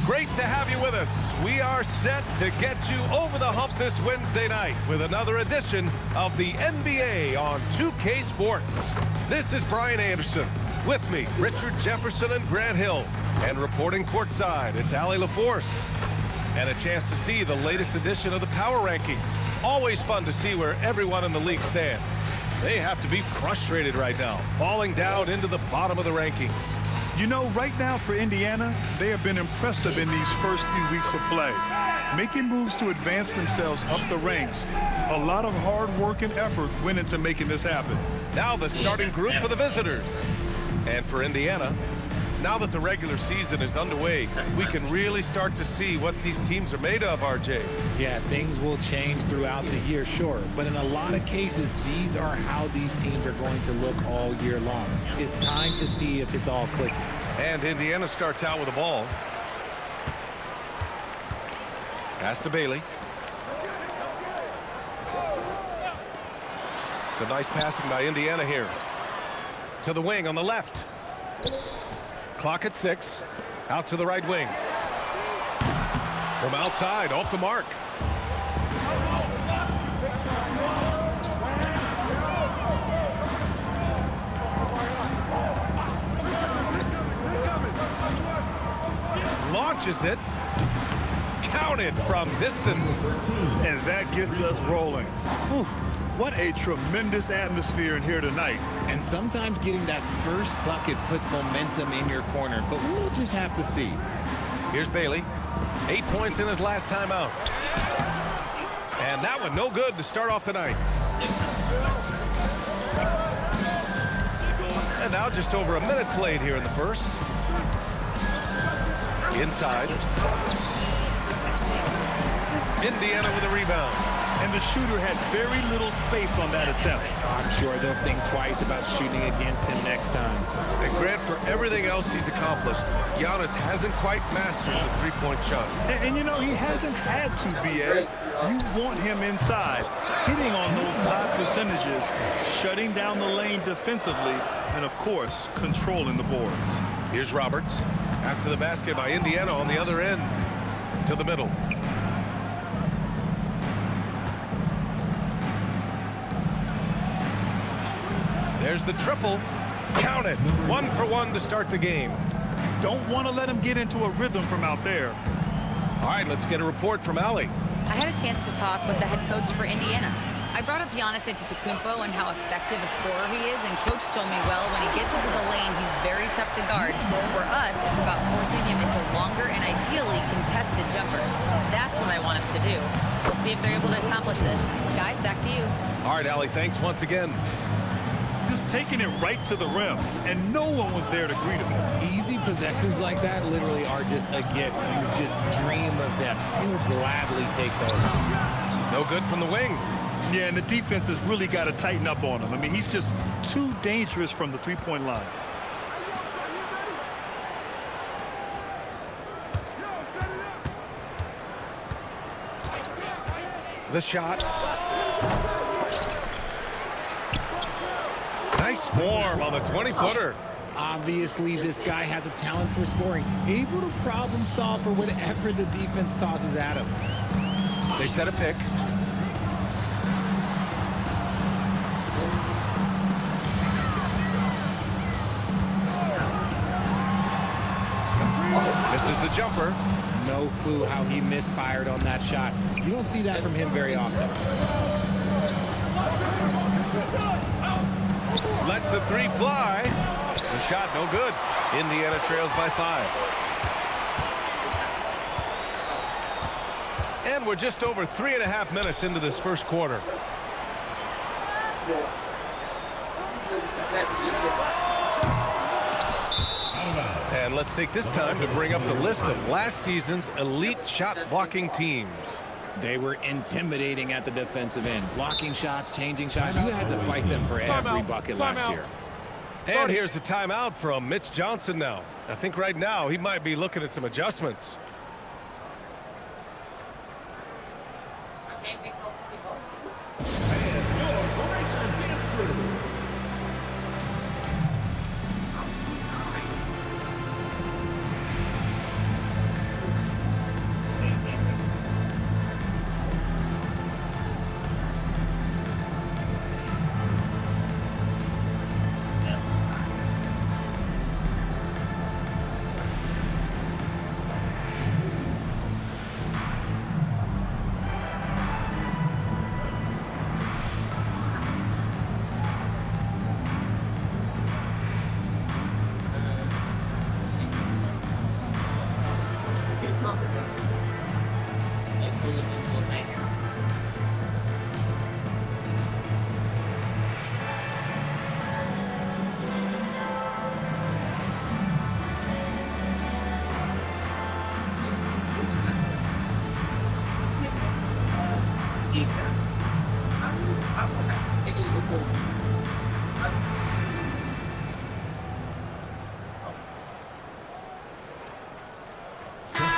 Great to have you with us. We are set to get you over the hump this Wednesday night with another edition of the NBA on 2K Sports. This is Brian Anderson. With me, Richard Jefferson and Grant Hill. And reporting courtside, it's Allie LaForce. And a chance to see the latest edition of the Power Rankings. Always fun to see where everyone in the league stands. They have to be frustrated right now, falling down into the bottom of the rankings. You know, right now for Indiana, they have been impressive in these first few weeks of play, making moves to advance themselves up the ranks. A lot of hard work and effort went into making this happen. Now the starting group for the visitors. And for Indiana, now that the regular season is underway, we can really start to see what these teams are made of, RJ. Yeah, things will change throughout the year, sure. But in a lot of cases, these are how these teams are going to look all year long. It's time to see if it's all clicking. And Indiana starts out with the ball. Pass to Bailey. So nice passing by Indiana here. To the wing on the left. Clock at 6. Out to the right wing. From outside, off the mark. Launches it. Counted from distance. And that gets us rolling. Whew. What a tremendous atmosphere in here tonight. And sometimes getting that first bucket puts momentum in your corner, but we'll just have to see. Here's Bailey. 8 points in his last time out. And that one no good to start off tonight. And now just over a minute played here in the first. Inside. Indiana with a rebound. And the shooter had very little space on that attempt. I'm sure they'll think twice about shooting against him next time. And Grant, for everything else he's accomplished, Giannis hasn't quite mastered the three-point shot. And you know, he hasn't had to, B.A. You want him inside, hitting on those high percentages, shutting down the lane defensively, and, of course, controlling the boards. Here's Roberts. After the basket by Indiana on the other end. To the middle. There's the triple. Count it. 1 for 1 to start the game. Don't want to let him get into a rhythm from out there. All right, let's get a report from Allie. I had a chance to talk with the head coach for Indiana. I brought up Giannis Antetokounmpo and how effective a scorer he is, and coach told me, well, when he gets into the lane, he's very tough to guard. For us, it's about forcing him into longer and ideally contested jumpers. That's what I want us to do. We'll see if they're able to accomplish this. Guys, back to you. All right, Allie, thanks once again. Just taking it right to the rim, and no one was there to greet him. Easy possessions like that literally are just a gift. You just dream of them. He'll gladly take those. No good from the wing. Yeah, and the defense has really got to tighten up on him. I mean, he's just too dangerous from the three-point line. The shot. Nice form on the 20-footer. Obviously, this guy has a talent for scoring, able to problem solve for whatever the defense tosses at him. They set a pick. This is the jumper. No clue how he misfired on that shot. You don't see that from him very often. Lets the three fly. The shot no good. Indiana trails by 5. And we're just over 3.5 minutes into this first quarter. And let's take this time to bring up the list of last season's elite shot blocking teams. They were intimidating at the defensive end. Blocking shots, changing shots. You had to fight them for every bucket last year. And here's the timeout from Mitch Johnson now. I think right now he might be looking at some adjustments.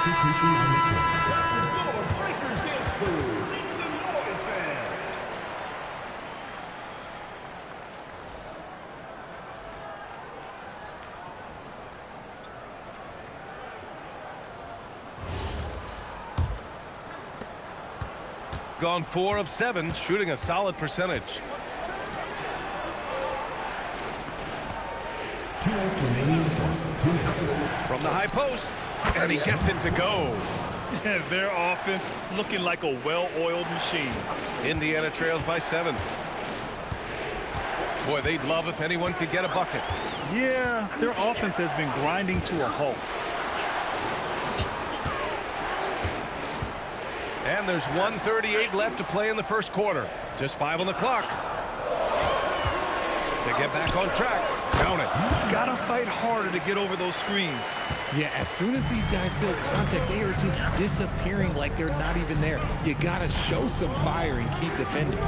substitution on the court. Gone 4 of 7, shooting a solid percentage. 2 outs remaining in the first. 2 outs. From the high post, and he gets it to go. Their offense looking like a well-oiled machine. Indiana trails by 7. Boy, they'd love if anyone could get a bucket. Yeah, their offense has been grinding to a halt. And there's 1:38 left to play in the first quarter. Just 5 on the clock. To get back on track. Count it. Gotta fight harder to get over those screens. Yeah, as soon as these guys feel contact, they are just disappearing like they're not even there. You gotta show some fire and keep defending.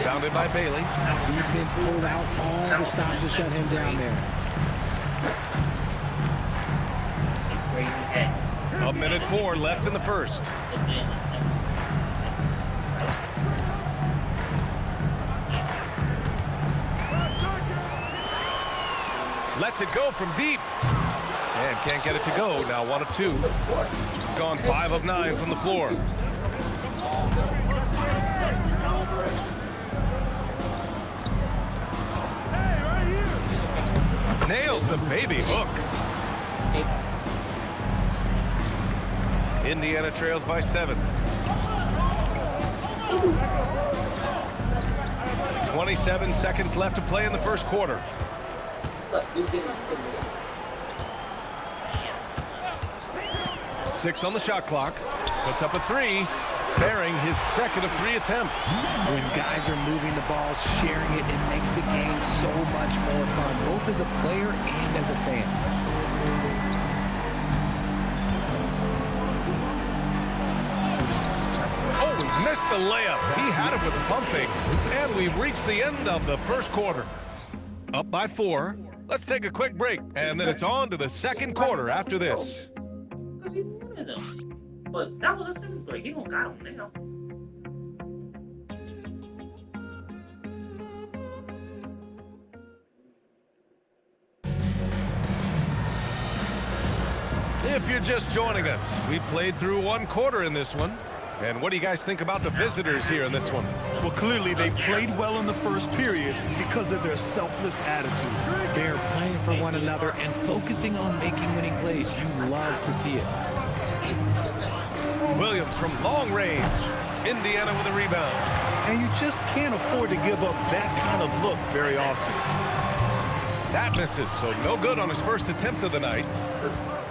Bounded by Bailey. Defense pulled out all the stops to shut him down there. A minute 4 left in the first. Lets it go from deep. And can't get it to go. Now 1 of 2. Gone 5 of 9 from the floor. Nails the baby hook. Indiana trails by 7. 27 seconds left to play in the first quarter. Six on the shot clock. Puts up a 3, bearing his second of 3 attempts. When guys are moving the ball, sharing it, it makes the game so much more fun, both as a player and as a fan. Missed the layup. He had it with pumping. And we've reached the end of the first quarter. Up by 4. Let's take a quick break, and then it's on to the second quarter after this. But that was a simple play. He don't got him now. If you're just joining us, we played through 1 quarter in this one. And what do you guys think about the visitors here in this one? Well, clearly they played well in the first period because of their selfless attitude. They're playing for one another and focusing on making winning plays. You love to see it. Williams from long range. Indiana with a rebound. And you just can't afford to give up that kind of look very often. That misses, so no good on his first attempt of the night.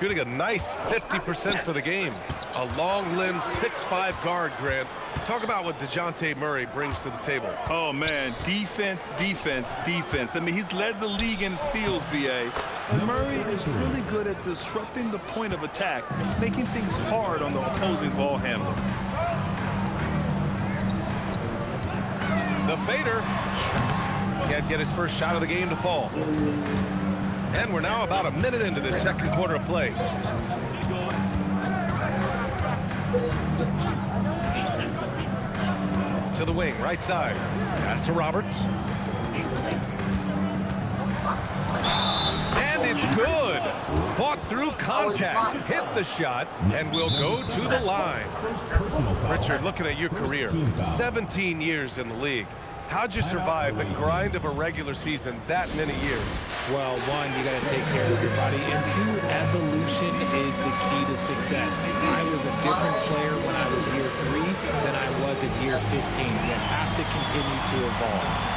Shooting a nice 50% for the game. A long-limbed 6'5" guard, Grant. Talk about what DeJounte Murray brings to the table. Oh, man, defense, defense, defense. I mean, he's led the league in steals, B.A. And Murray is really good at disrupting the point of attack, making things hard on the opposing ball handler. The fader. Can't get his first shot of the game to fall. And we're now about a minute into the second quarter of play. To the wing, right side. Pass to Roberts. And it's good. Fought through contact, hit the shot, and will go to the line. Richard, looking at your career, 17 years in the league. How'd you survive the grind of a regular season that many years? Well, 1, you got to take care of your body, and 2, evolution is the key to success. I was a different player when I was year 3 than I was at year 15. You have to continue to evolve.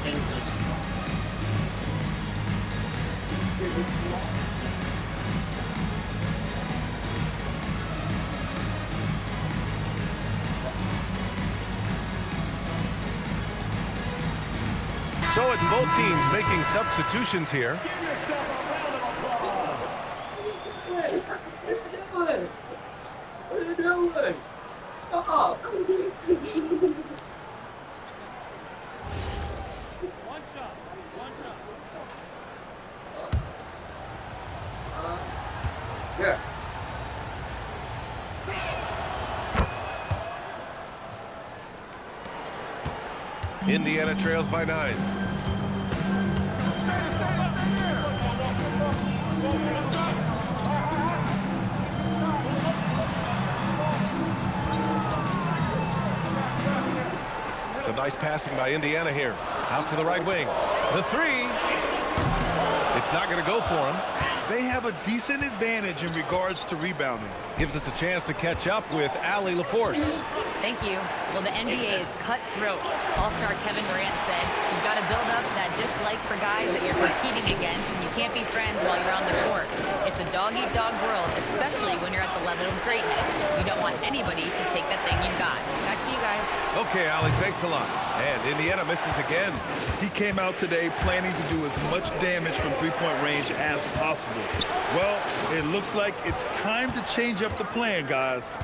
So it's both teams making substitutions here. What are you doing? Oh, I'm getting sick. Yeah. Indiana trails by 9. Some nice passing by Indiana here. Out to the right wing. The three. It's not going to go for him. They have a decent advantage in regards to rebounding. Gives us a chance to catch up with Allie LaForce. Thank you. Well, the NBA is cutthroat. All-star Kevin Durant said, you've got to build up that dislike for guys that you're competing against, and you can't be friends while you're on the court. It's a dog-eat-dog world, especially when you're at the level of greatness. You don't want anybody to take that thing you've got. Back to you guys. Okay, Allie, thanks a lot. And Indiana misses again. He came out today planning to do as much damage from three-point range as possible. Well, it looks like it's time to change up the plan, guys.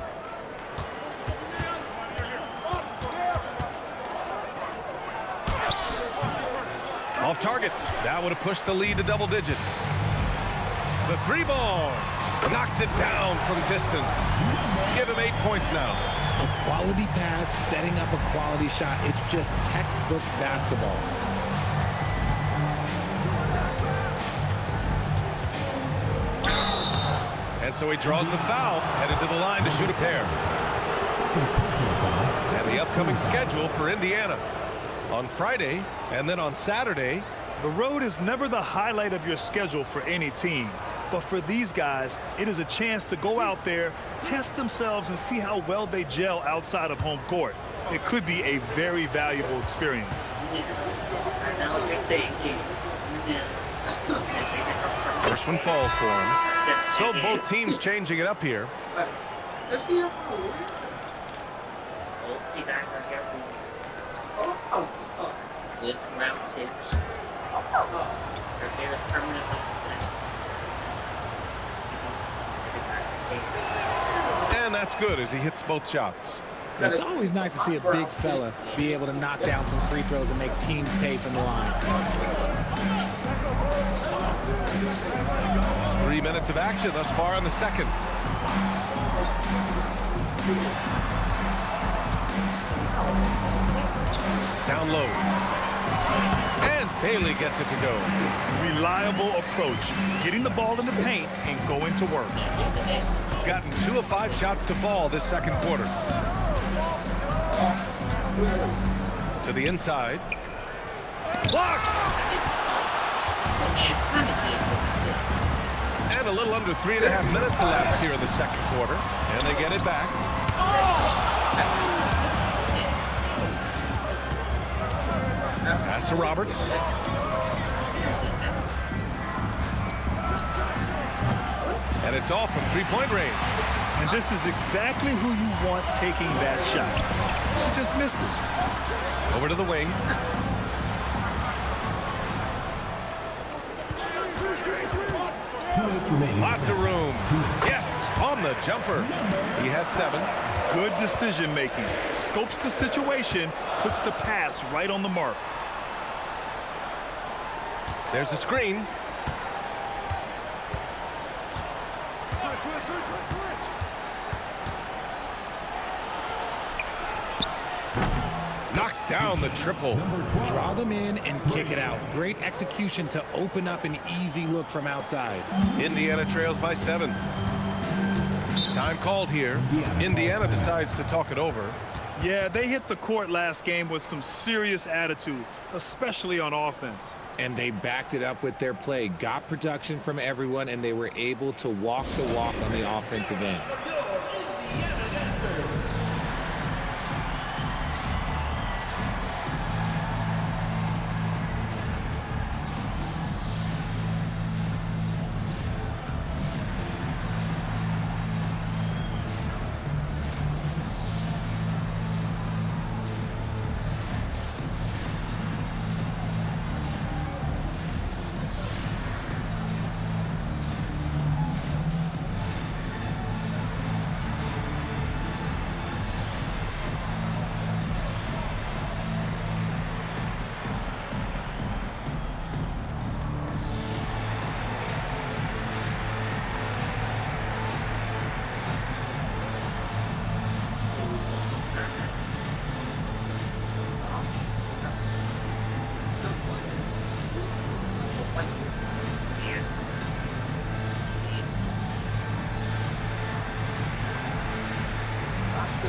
Off target. That would have pushed the lead to double digits. The three ball knocks it down from distance. Give him 8 points now. A quality pass, setting up a quality shot. It's just textbook basketball. And so he draws the foul, headed to the line to shoot a pair. And the upcoming schedule for Indiana. On Friday, and then on Saturday. The road is never the highlight of your schedule for any team. But for these guys, it is a chance to go out there, test themselves, and see how well they gel outside of home court. It could be a very valuable experience. First one falls for him. So both teams changing it up here. With round tips. And that's good as he hits both shots. It's always nice to see a big fella be able to knock down some free throws and make teams pay from the line. 3 minutes of action thus far in the second. Down low. And Bailey gets it to go. Reliable approach, getting the ball in the paint and going to work. Gotten 2 of 5 shots to fall this second quarter. To the inside. Blocked! And a little under 3.5 minutes elapsed here in the second quarter. And they get it back. Pass to Roberts. And it's off from three-point range. And this is exactly who you want taking that shot. He just missed it. Over to the wing. Lots of room. Yes, on the jumper. He has 7. Good decision making. Scopes the situation, puts the pass right on the mark. There's a screen. Knocks down the triple. Draw them in and kick it out. Great execution to open up an easy look from outside. Indiana trails by 7. Time called here. Indiana decides to talk it over. Yeah, they hit the court last game with some serious attitude, especially on offense. And they backed it up with their play. Got production from everyone, and they were able to walk the walk on the offensive end. A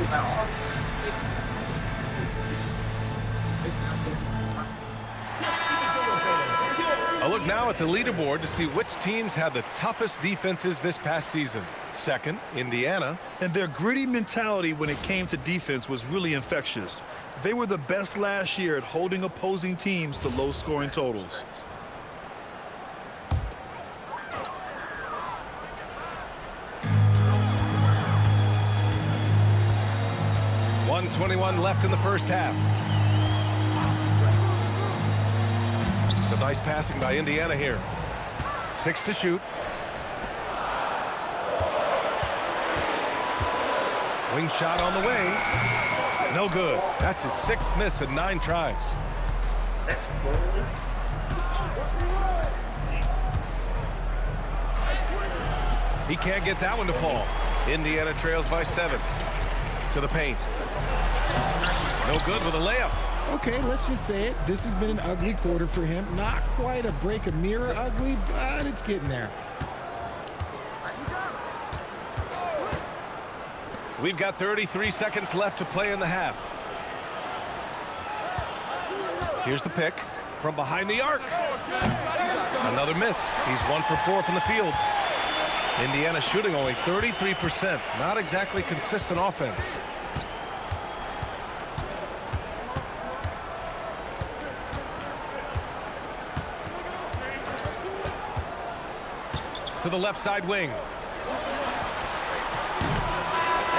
look now at the leaderboard to see which teams had the toughest defenses this past season. Second, Indiana. And their gritty mentality when it came to defense was really infectious. They were the best last year at holding opposing teams to low-scoring totals. .121 left in the first half. Some nice passing by Indiana here. 6 to shoot. Wing shot on the way. No good. That's his 6th miss in 9 tries. He can't get that one to fall. Indiana trails by 7. To the paint. No good with a layup. Okay, let's just say it. This has been an ugly quarter for him. Not quite a break a mirror ugly, but it's getting there. We've got 33 seconds left to play in the half. Here's the pick from behind the arc. Another miss. He's 1 for 4 from the field. Indiana shooting only 33%. Not exactly consistent offense. To the left side wing.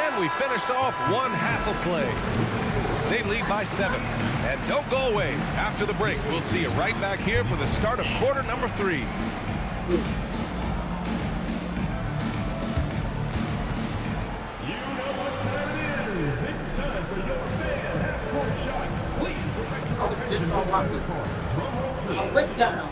And we finished off one half of play. They lead by 7. And don't go away. After the break, we'll see you right back here for the start of quarter number 3. Let's go.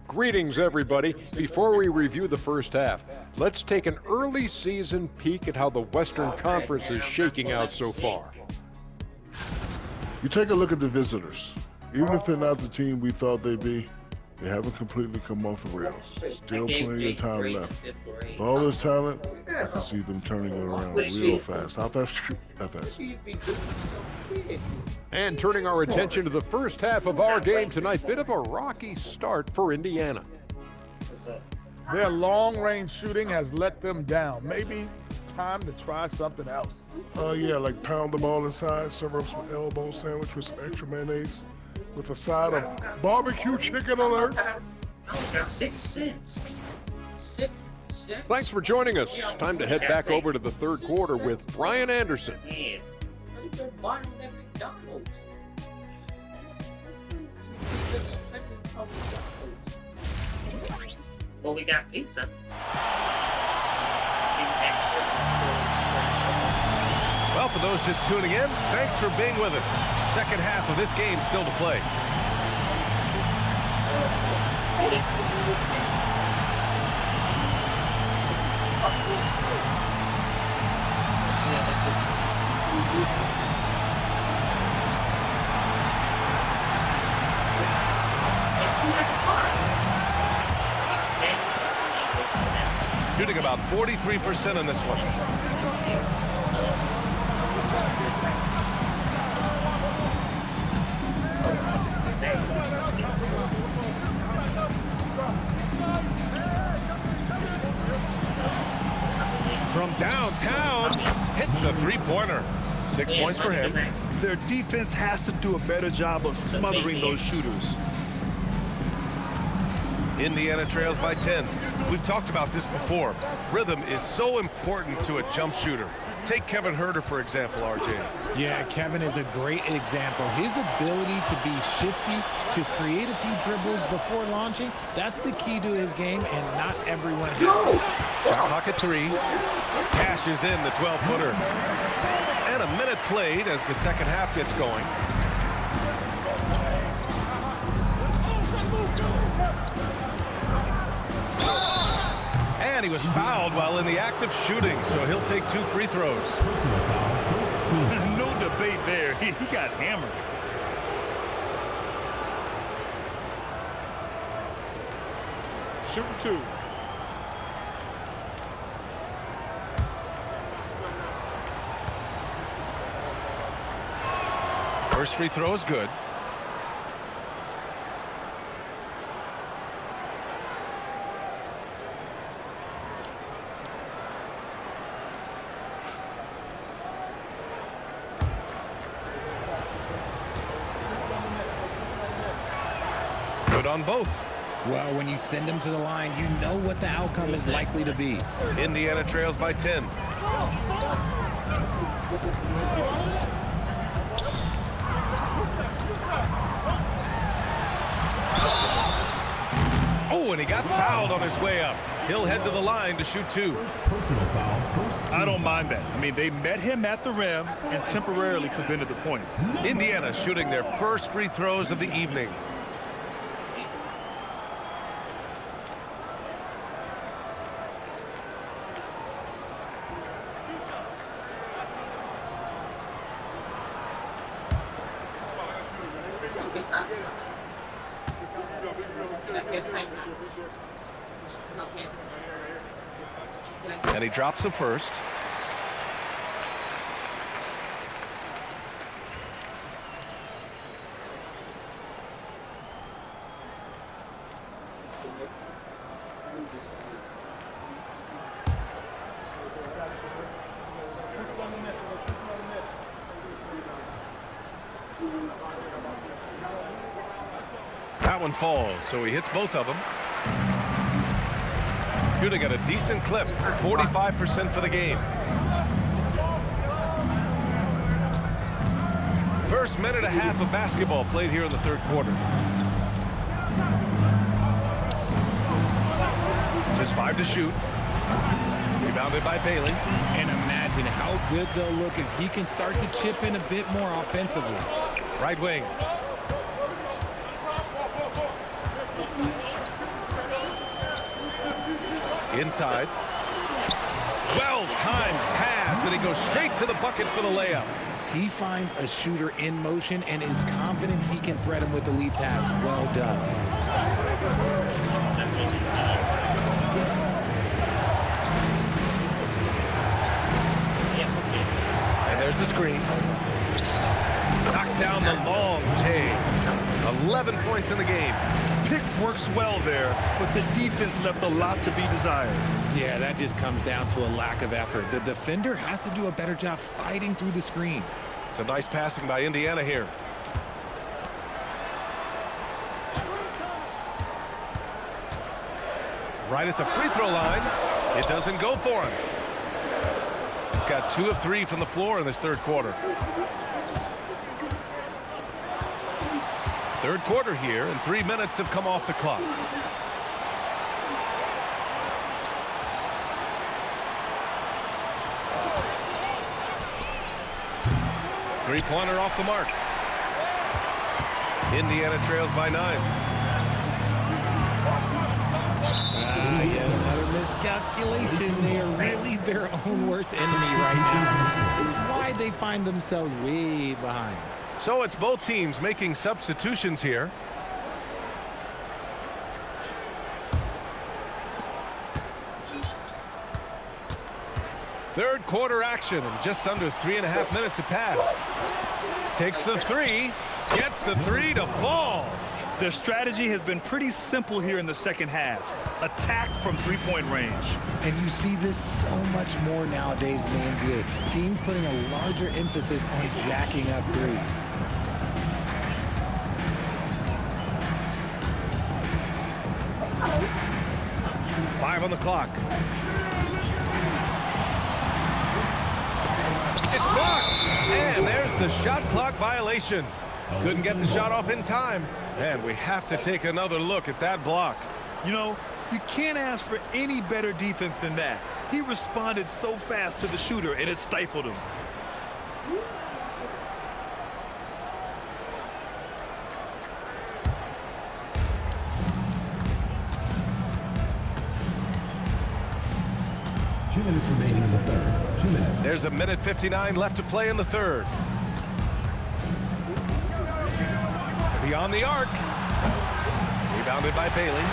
Greetings, everybody. Before we review the first half, let's take an early season peek at how the Western Conference is shaking out so far. You take a look at the visitors. Even if they're not the team we thought they'd be, they haven't completely come off the rails. Still plenty of time left. With all this talent, I can see them turning it around real fast. How fast? How fast? And turning our attention to the first half of our game tonight, bit of a rocky start for Indiana. Their long-range shooting has let them down. Maybe time to try something else. Yeah, like pound the ball inside, serve up some elbow sandwich with some extra mayonnaise, with a side of barbecue chicken alert. 6 cents. 6 cents. Thanks for joining us. Time to head back over to the third quarter with Brian Anderson. Man, they're buying that McDonald's. Well, we got pizza. Well, for those just tuning in, thanks for being with us. Second half of this game still to play. Shooting about 43% in this one. From downtown, hits a three-pointer. 6 points for him. Their defense has to do a better job of smothering those shooters. Indiana trails by 10. We've talked about this before. Rhythm is so important to a jump shooter. Take Kevin Huerter, for example, RJ. Yeah, Kevin is a great example. His ability to be shifty, to create a few dribbles before launching, that's the key to his game, and not everyone has it. Shot clock at 3. Cashes in the 12-footer. And a minute played as the second half gets going. And he was fouled while in the act of shooting, so he'll take 2 free throws. There's no debate there. He got hammered. Shooting 2. First free throw is good. Good on both. Well, when you send them to the line, you know what the outcome is likely to be. Indiana trails by 10. Oh, and he got fouled on his way up. He'll head to the line to shoot 2. Personal foul. I don't mind that. I mean, they met him at the rim and temporarily prevented the points. Indiana shooting their first free throws of the evening. And he drops the first. That one falls, so he hits both of them. Shooting at a decent clip, 45% for the game. First minute and a half of basketball played here in the third quarter. Just 5 to shoot. Rebounded by Bailey. And imagine how good they'll look if he can start to chip in a bit more offensively. Right wing. Inside. Well-timed pass, and he goes straight to the bucket for the layup. He finds a shooter in motion and is confident he can threat him with the lead pass. Well done. And there's the screen. Knocks down the long J. 11 points in the game. Pick works well there, but the defense left a lot to be desired. Yeah, that just comes down to a lack of effort. The defender has to do a better job fighting through the screen. Some nice passing by Indiana here. Right at the free throw line. It doesn't go for him. Got 2 of 3 from the floor in this third quarter. Third quarter here, and 3 minutes have come off the clock. Three-pointer off the mark. Indiana trails by 9. Yet another miscalculation. They are really their own worst enemy right now. It's why they find themselves way behind. So it's both teams making substitutions here. Third quarter action, and just under 3.5 minutes have passed. Takes the 3, gets the 3 to fall. Their strategy has been pretty simple here in the second half. Attack from three-point range. And you see this so much more nowadays in the NBA. Teams putting a larger emphasis on jacking up threes. Five on the clock. It's blocked. And there's the shot clock violation. Couldn't get the shot off in time. And we have to take another look at that block. You know, you can't ask for any better defense than that. He responded so fast to the shooter, and it stifled him. There's a minute 59 left to play in the third. Beyond the arc. Rebounded by Bailey.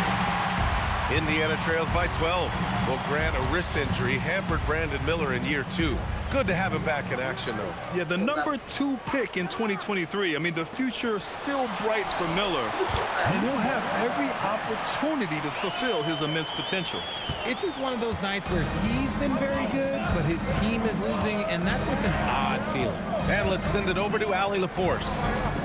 Indiana trails by 12. Well, Grant, a wrist injury hampered Brandon Miller in year 2. Good to have him back in action, though. Yeah, the number 2 pick in 2023. I mean, the future is still bright for Miller, and he'll have every opportunity to fulfill his immense potential. It's just one of those nights where he's been very good, but his team is losing, and that's just an odd feeling. And let's send it over to Allie LaForce.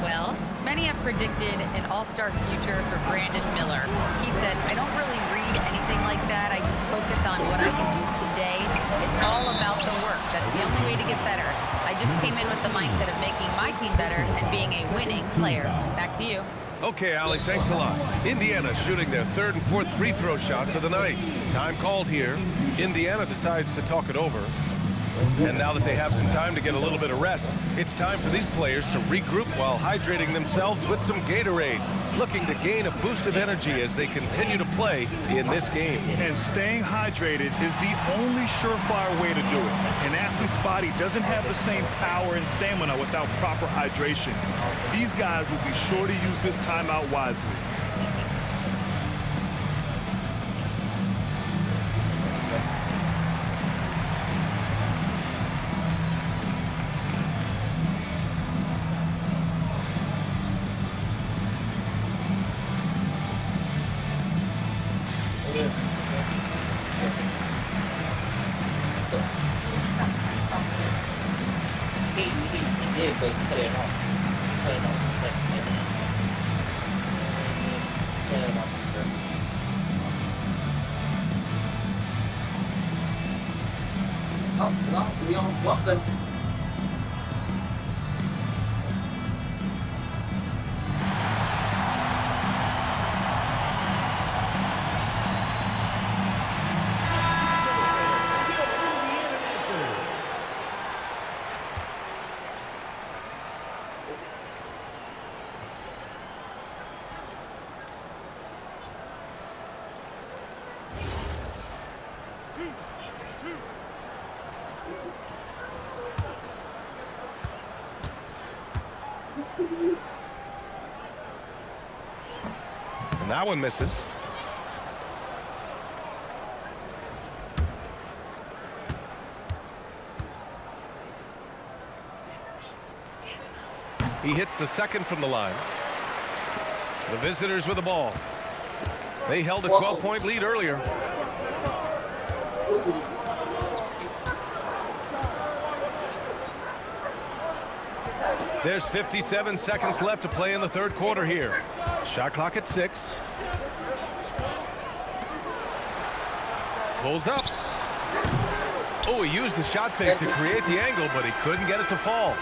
Well, many have predicted an all-star future for Brandon Miller. He said, I don't really read anything like that. I just focus on what I can do today. It's all about the work. That's the only way to get better. I just came in with the mindset of making my team better and being a winning player. Back to you. Okay, Allie, thanks a lot. Indiana shooting their third and fourth free throw shots of the night. Time called here. Indiana decides to talk it over. And now that they have some time to get a little bit of rest, it's time for these players to regroup while hydrating themselves with some Gatorade, looking to gain a boost of energy as they continue to play in this game. And staying hydrated is the only surefire way to do it. An athlete's body doesn't have the same power and stamina without proper hydration. These guys will be sure to use this timeout wisely. And that one misses. He hits the second from the line. The visitors with the ball. They held a 12-point lead earlier. There's 57 seconds left to play in the third quarter here. Shot clock at 6. Pulls up. Oh, he used the shot fake to create the angle, but he couldn't get it to fall.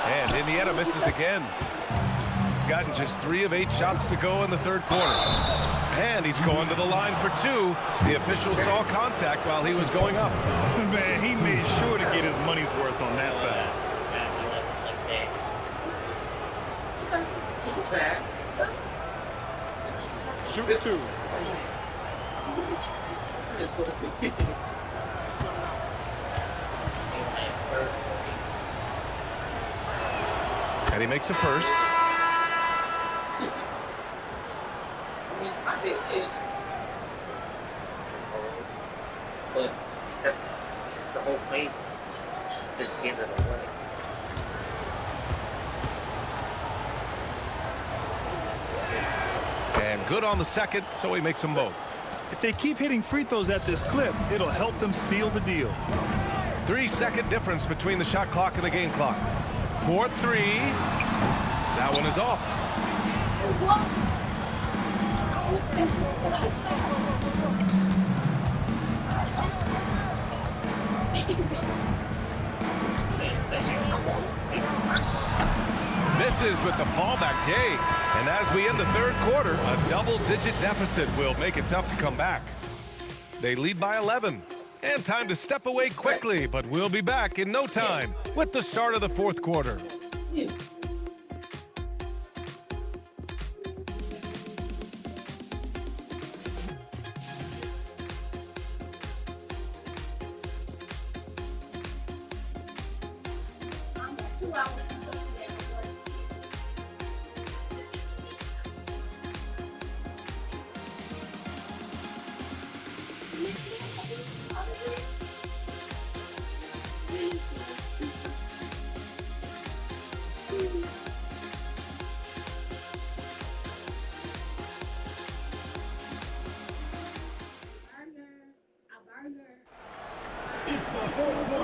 And Indiana misses again. Gotten just 3 of 8 shots to go in the third quarter. And he's going to the line for 2. The official saw contact while he was going up. Man, he made sure to get his money's worth on that foul. Shoot 2. And he makes a first. But the whole face just gave it away. And good on the second, so he makes them both. If they keep hitting free throws at this clip, it'll help them seal the deal. 3-second difference between the shot clock and the game clock. 4-3. That one is off. Misses with the fallback Jay. And as we end the third quarter, a double-digit deficit will make it tough to come back. They lead by 11. And time to step away quickly, but we'll be back in no time with the start of the fourth quarter.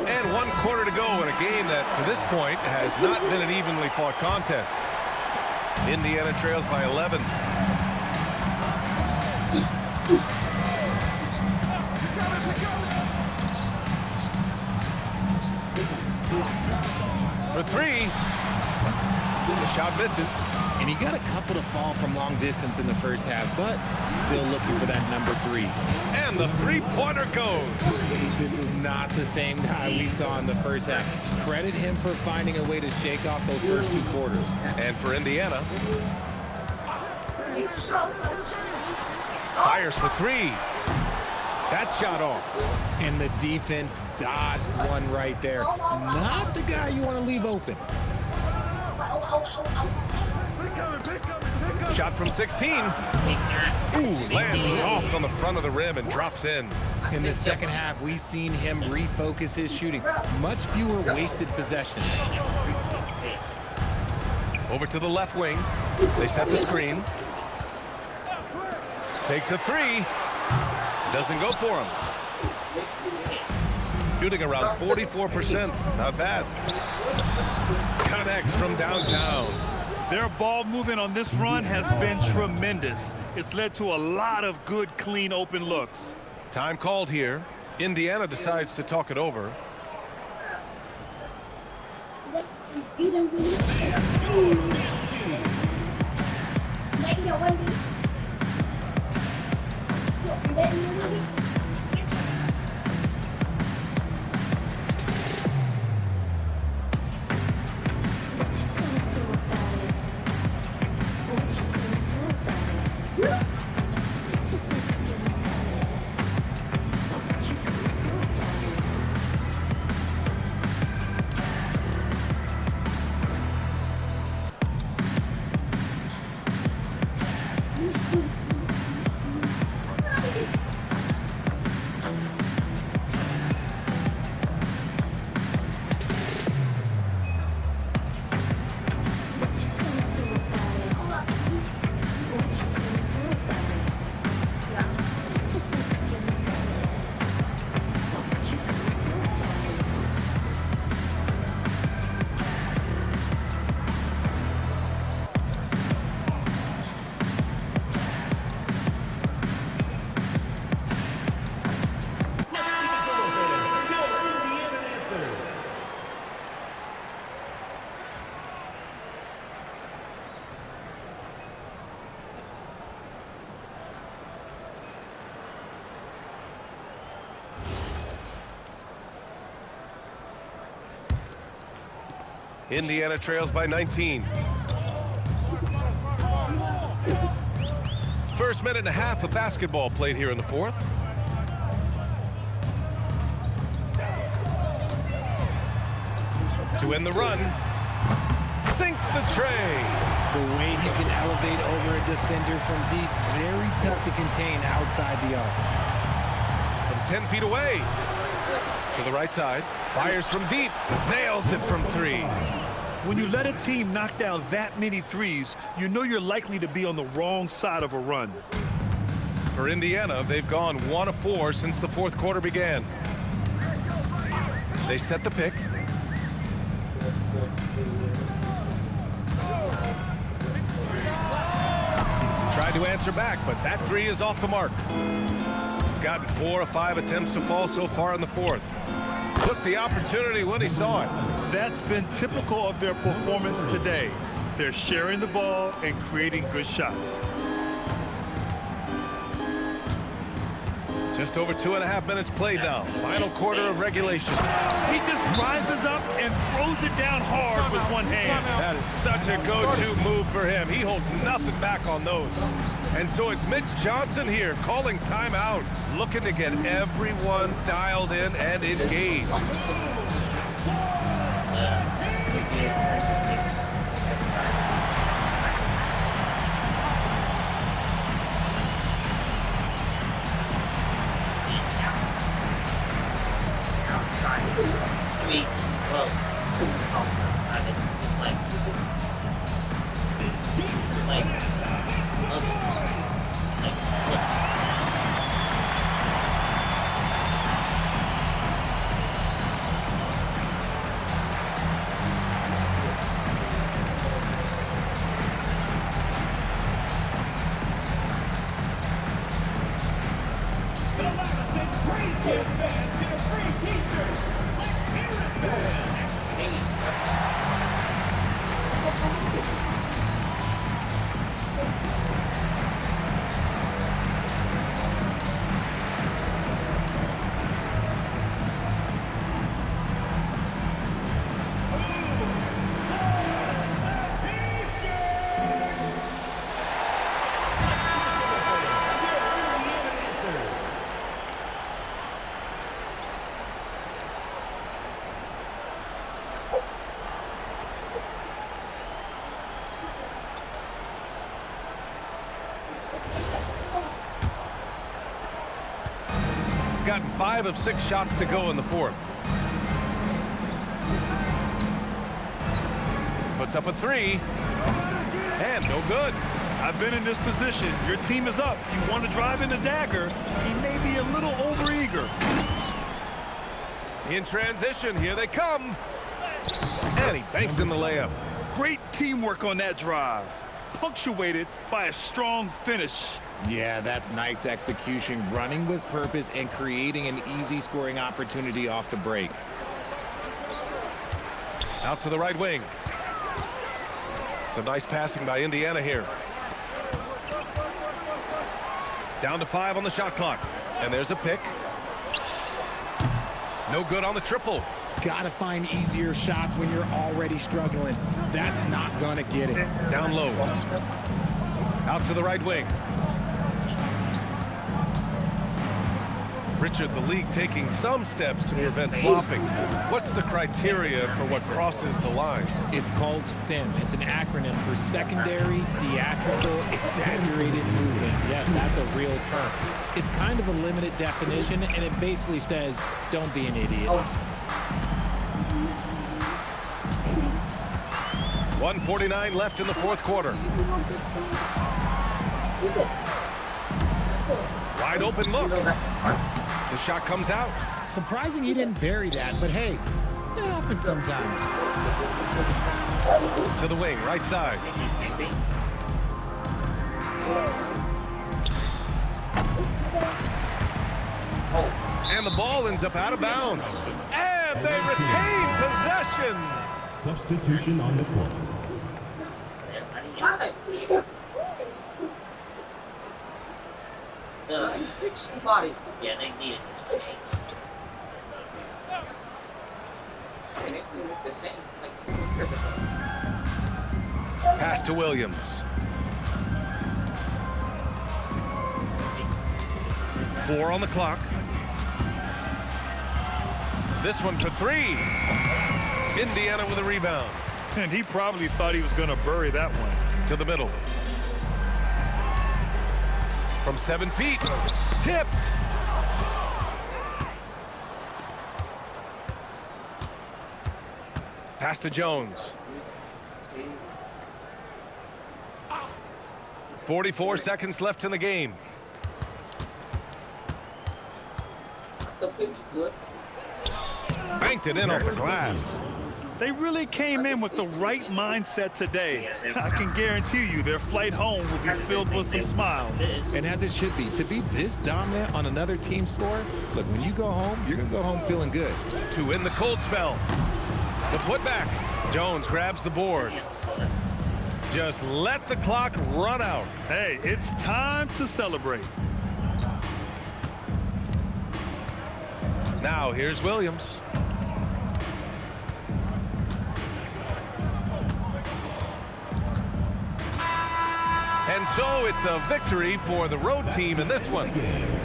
And 1 quarter to go in a game that, to this point, has not been an evenly fought contest. Indiana trails by 11. For three. The shot misses. And he got a couple to fall from long distance in the first half, but still looking for that number 3. And the three-pointer goes. This is not the same guy we saw in the first half. Credit him for finding a way to shake off those first 2 quarters. And for Indiana, fires for 3. That shot off. And the defense dodged one right there. Not the guy you want to leave open. Shot from 16. Ooh, lands soft on the front of the rim and drops in. In the second half, we've seen him refocus his shooting. Much fewer wasted possessions. Over to the left wing. They set the screen. Takes a 3. Doesn't go for him. Shooting around 44%. Not bad. Connects from downtown. Their ball movement on this run has been tremendous. It's led to a lot of good, clean, open looks. Time called here. Indiana decides to talk it over. Indiana trails by 19. First minute and a half of basketball played here in the fourth. To end the run, sinks the tray. The way he can elevate over a defender from deep, very tough to contain outside the arc. From 10 feet away. To the right side, fires from deep, nails it from 3. When you let a team knock down that many threes, you know you're likely to be on the wrong side of a run. For Indiana, they've gone 1 of 4 since the fourth quarter began. They set the pick. Tried to answer back, but that 3 is off the mark. Gotten 4 of 5 attempts to fall so far in the fourth. Took the opportunity when he saw it. That's been typical of their performance today. They're sharing the ball and creating good shots. Just over 2.5 minutes played now. Final quarter of regulation. He just rises up and throws it down hard with one hand. That is such a go-to move for him. He holds nothing back on those. And so it's Mitch Johnson here calling timeout, looking to get everyone dialed in and engaged. Gotten 5 of 6 shots to go in the fourth. Puts up a 3. And no good. I've been in this position. Your team is up. You want to drive in the dagger. He may be a little overeager. In transition, here they come. And he banks in the layup. Great teamwork on that drive, punctuated by a strong finish. Yeah, that's nice execution, running with purpose and creating an easy scoring opportunity off the break. Out to the right wing. Some nice passing by Indiana here. Down to 5 on the shot clock. And there's a pick. No good on the triple. Gotta find easier shots when you're already struggling. That's not gonna get it. Down low. Out to the right wing. Richard, the league taking some steps to prevent flopping. What's the criteria for what crosses the line? It's called STEM. It's an acronym for secondary, theatrical, exaggerated movements. Yes, that's a real term. It's kind of a limited definition, and it basically says, don't be an idiot. 1:49 left in the fourth quarter. Wide open look. The shot comes out. Surprising he didn't bury that, but hey, it happens sometimes. To the wing, right side. And the ball ends up out of bounds. And they retain possession. Substitution on the court. Somebody. Yeah, they need it. Pass to Williams. Four on the clock. This one for 3. Indiana with a rebound. And he probably thought he was going to bury that one. To the middle. From 7 feet. Tipped. Pass to Jones. 44 seconds left in the game. Banked it in off the glass. They really came in with the right mindset today. I can guarantee you their flight home will be filled with some smiles. And as it should be, to be this dominant on another team's floor, look, when you go home, you're going to go home feeling good. To end the cold spell. The putback. Jones grabs the board. Just let the clock run out. Hey, it's time to celebrate. Now here's Williams. And so it's a victory for the road team in this one.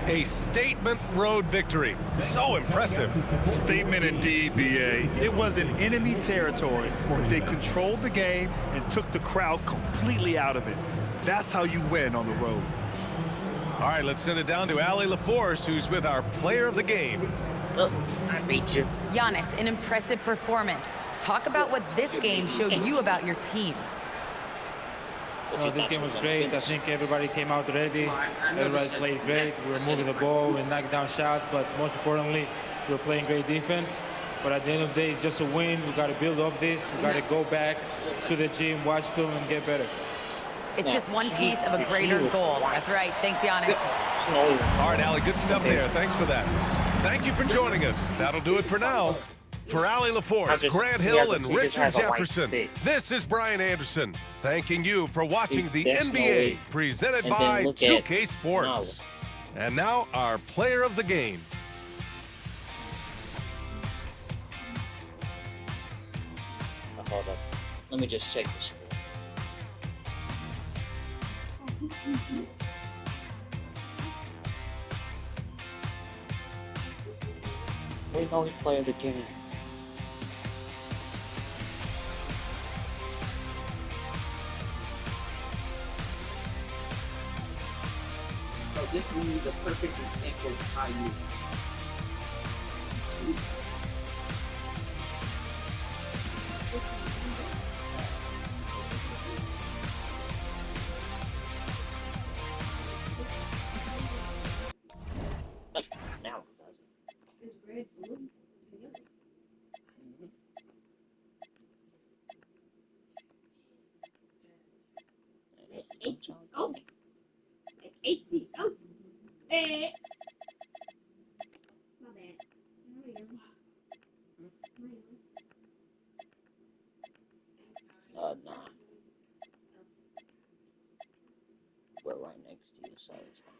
A statement road victory. So impressive. Statement indeed, BA. It was in enemy territory, but they controlled the game and took the crowd completely out of it. That's how you win on the road. All right, let's send it down to Allie LaForce, who's with our player of the game. Oh, I beat you. Giannis, an impressive performance. Talk about what this game showed you about your team. No, this game was great. I think everybody came out ready. Everybody played great. We were moving the ball, we knocked down shots, but most importantly, we were playing great defense. But at the end of the day, it's just a win. We got to build off this. We got to go back to the gym, watch film, and get better. It's just one piece of a greater goal. That's right. Thanks, Giannis. All right, Allie, good stuff there. Thanks for that. Thank you for joining us. That'll do it for now. For Allie LaForce, Grant Hill, and Richard Jefferson, this is Brian Anderson, thanking you for watching the NBA, presented by 2K Sports. And now, our player of the game. Hold up. Let me just check this. We know he's player of the game. So this will be the perfect example of how you. Now it doesn't. It's red, blue, and yellow. Oh. 80. Oh. Eh. My bad. Nah. We're right next to you, so it's fine.